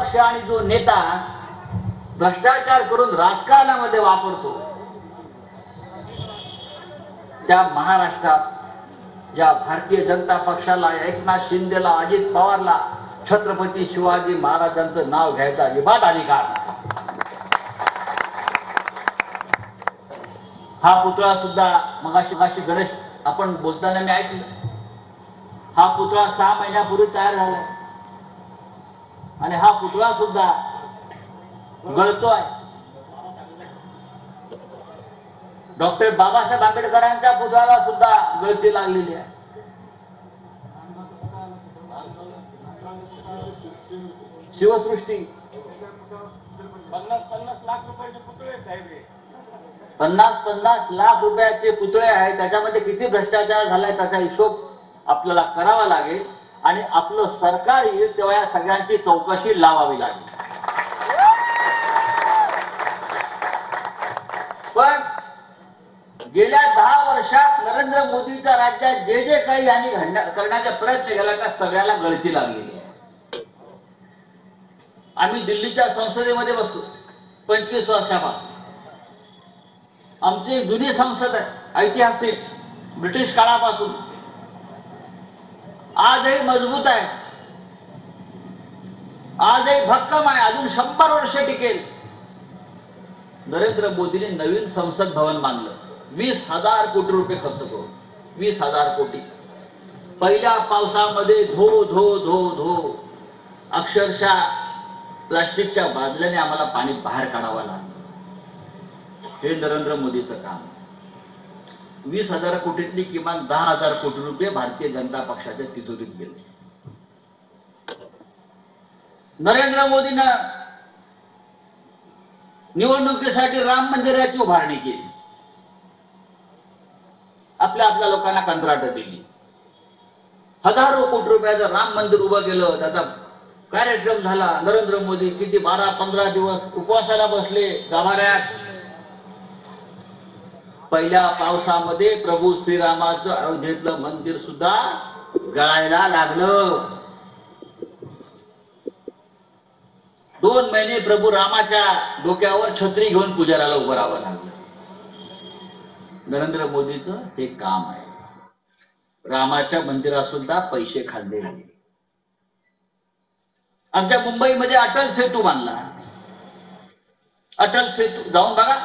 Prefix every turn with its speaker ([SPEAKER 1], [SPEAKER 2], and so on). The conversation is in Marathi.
[SPEAKER 1] पक्ष आणि जो नेता भ्रष्टाचार करून राजकारणामध्ये वापरतो, त्या महाराष्ट्रात या भारतीय जनता पक्षाला, एकनाथ शिंदेला, अजित पवारला छत्रपती शिवाजी महाराजांचं नाव घ्यायचा अजिबात अधिकार नाही. हा पुतळा सुद्धा मगाशी गणेश आपण बोलताना मी ऐकलं, हा पुतळा 6 महिन्यापूर्वी तयार झालाय आणि हा पुतळा सुद्धा गळतोय. डॉक्टर बाबासाहेब आंबेडकरांच्या पुतळ्याला सुद्धा गळती लागलेली आहे. शिवसृष्टी
[SPEAKER 2] 50-50 लाख रुपयाचे पुतळे साहेब,
[SPEAKER 1] 50-50 लाख रुपयाचे पुतळे आहेत. त्याच्यामध्ये किती भ्रष्टाचार झालाय त्याचा हिशोब आपल्याला करावा लागेल आणि आपलं सरकार येईल तेव्हा या सगळ्यांची चौकशी लावावी लागेल. पण गेल्या 10 वर्षात नरेंद्र मोदीच्या राज्यात जे जे काही यांनी करण्याचा प्रयत्न केला त्या सगळ्याला गळती लागलेली आहे. आम्ही दिल्लीच्या संसदेमध्ये बसलो 25 वर्षापासून. आमची जुनी संसद आहे, ऐतिहासिक, ब्रिटिश काळापासून, आजही मजबूत आहे, आजही भक्कम आहे, अजून 100 वर्ष टिकेल. नरेंद्र मोदीने नवीन संसद भवन बांधलं 20,000 कोटी रुपये खर्च करून. 20,000 कोटी. पहिल्या पावसामध्ये धो धो धो धो अक्षरशः प्लास्टिकच्या बादल्याने आम्हाला पाणी बाहेर काढावं लागलं. हे नरेंद्र मोदीचं काम. 20,000 कोटीतली किमान 10,000 कोटी रुपये भारतीय जनता पक्षाच्या तिजोरीत गेले. नरेंद्र मोदीनं निवडणुकीसाठी राम मंदिराची उभारणी केली. आपल्या लोकांना कंत्राट दिली. हजारो कोटी रुपयाचं राम मंदिर उभं केलं. त्याचा कार्यक्रम झाला. नरेंद्र मोदी किती 12-15 दिवस उपवासाला बसले गाभाऱ्यात. पहिल्या पावसामध्ये प्रभू श्रीरामाचं अयोध्येतलं मंदिर सुद्धा गळायला लागलं. 2 महिने प्रभू रामाच्या डोक्यावर छत्री घेऊन पुजाराला उभं राहावं लागलं. नरेंद्र मोदीचं हे काम आहे. रामाच्या मंदिरात सुद्धा पैसे खाल्ले गेले. आमच्या मुंबईमध्ये अटल सेतू बांधला. अटल सेतू जाऊन बघा.